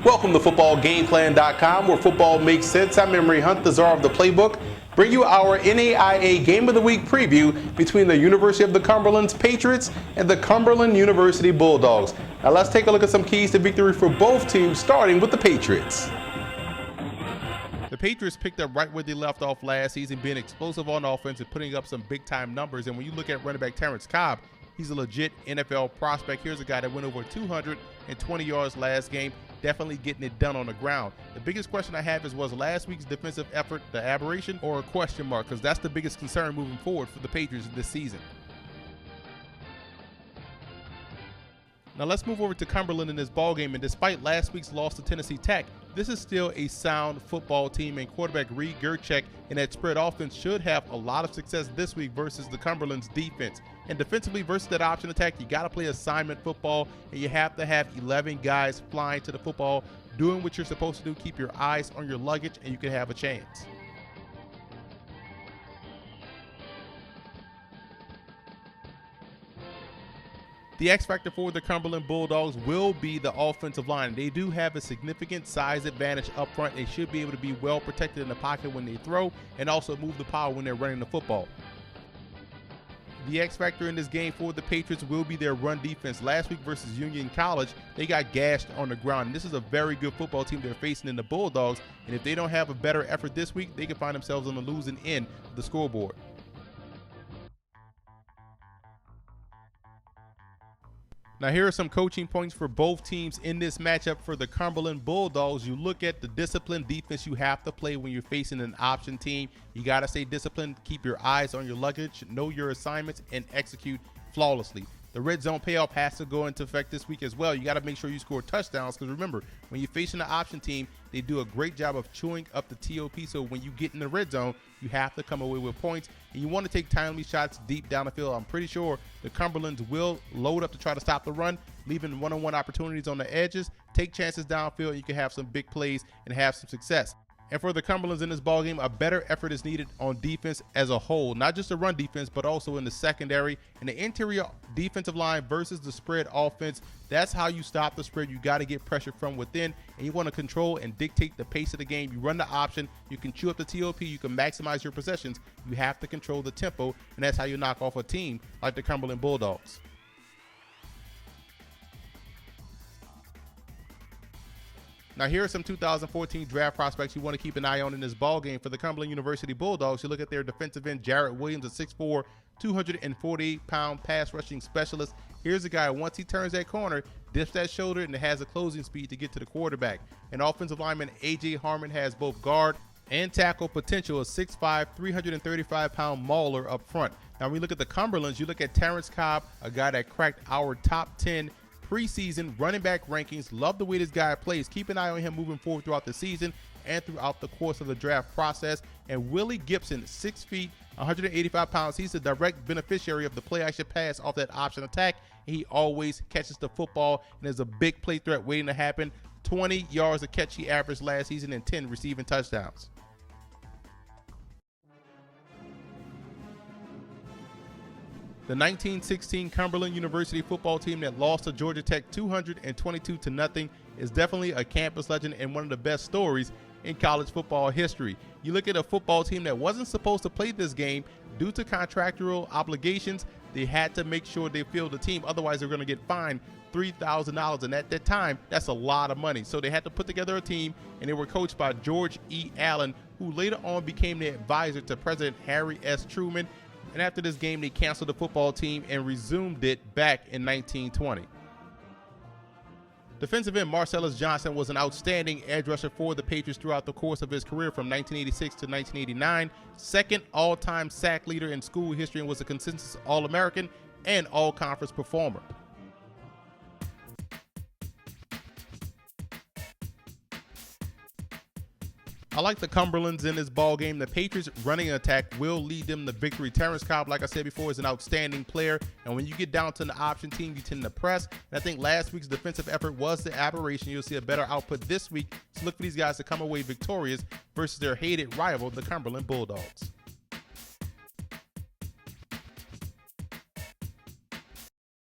Welcome to footballgameplan.com, where football makes sense. I'm Emery Hunt, the czar of the playbook. Bring you our NAIA Game of the Week preview between the University of the Cumberlands Patriots and the Cumberland University Bulldogs. Now let's take a look at some keys to victory for both teams, starting with the Patriots. The Patriots picked up right where they left off last season, being explosive on offense and putting up some big-time numbers. And when you look at running back Terrence Cobb, he's a legit NFL prospect. Here's a guy that went over 220 yards last game, definitely getting it done on the ground. The biggest question I have is, was last week's defensive effort the aberration or a question mark? Because that's the biggest concern moving forward for the Patriots this season. Now let's move over to Cumberland in this ballgame, and despite last week's loss to Tennessee Tech, this is still a sound football team, and quarterback Reed Gerchek and that spread offense should have a lot of success this week versus the Cumberland's defense. And defensively versus that option attack, you got to play assignment football, and you have to have 11 guys flying to the football, doing what you're supposed to do, keep your eyes on your luggage, and you can have a chance. The X factor for the Cumberland Bulldogs will be the offensive line. They do have a significant size advantage up front. They should be able to be well protected in the pocket when they throw and also move the power when they're running the football. The X factor in this game for the Patriots will be their run defense. Last week versus Union College, they got gashed on the ground. And this is a very good football team they're facing in the Bulldogs. And if they don't have a better effort this week, they can find themselves on the losing end of the scoreboard. Now here are some coaching points for both teams in this matchup. For the Cumberland Bulldogs, you look at the disciplined defense you have to play when you're facing an option team. You got to stay disciplined, keep your eyes on your luggage, know your assignments, and execute flawlessly. The red zone payoff has to go into effect this week as well. You got to make sure you score touchdowns, because remember, when you're facing an option team, they do a great job of chewing up the TOP. So when you get in the red zone, you have to come away with points, and you want to take timely shots deep down the field. I'm pretty sure the Cumberlands will load up to try to stop the run, leaving one-on-one opportunities on the edges. Take chances downfield, and you can have some big plays and have some success. And for the Cumberlands in this ballgame, a better effort is needed on defense as a whole, not just the run defense, but also in the secondary and the interior defensive line versus the spread offense. That's how you stop the spread. You got to get pressure from within, and you want to control and dictate the pace of the game. You run the option, you can chew up the TOP, you can maximize your possessions. You have to control the tempo, and that's how you knock off a team like the Cumberland Bulldogs. Now here are some 2014 draft prospects you want to keep an eye on in this ballgame. For the Cumberland University Bulldogs, you look at their defensive end, Jarrett Williams, a 6'4", 248-pound pass rushing specialist. Here's a guy, once he turns that corner, dips that shoulder, and has a closing speed to get to the quarterback. An offensive lineman, A.J. Harmon, has both guard and tackle potential, a 6'5", 335-pound mauler up front. Now when we look at the Cumberlands, you look at Terrence Cobb, a guy that cracked our top 10 preseason running back rankings. Love the way this guy plays. Keep an eye on him moving forward throughout the season and throughout the course of the draft process. And Willie Gibson, 6 feet, 185 pounds. He's the direct beneficiary of the play action pass off that option attack. He always catches the football, and there's a big play threat waiting to happen. 20 yards a catch he averaged last season and 10 receiving touchdowns. The 1916 Cumberland University football team that lost to Georgia Tech 222-0 is definitely a campus legend and one of the best stories in college football history. You look at a football team that wasn't supposed to play this game due to contractual obligations. They had to make sure they filled the team, otherwise they're going to get fined $3,000, and at that time, that's a lot of money. So they had to put together a team, and they were coached by George E. Allen, who later on became the advisor to President Harry S. Truman. And after this game, they canceled the football team and resumed it back in 1920. Defensive end Marcellus Johnson was an outstanding edge rusher for the Patriots throughout the course of his career from 1986 to 1989, second all-time sack leader in school history, and was a consensus All-American and All-Conference performer. I like the Cumberlands in this ball game. The Patriots running attack will lead them to victory. Terrence Cobb, like I said before, is an outstanding player. And when you get down to the option team, you tend to press. And I think last week's defensive effort was the aberration. You'll see a better output this week. So look for these guys to come away victorious versus their hated rival, the Cumberland Bulldogs.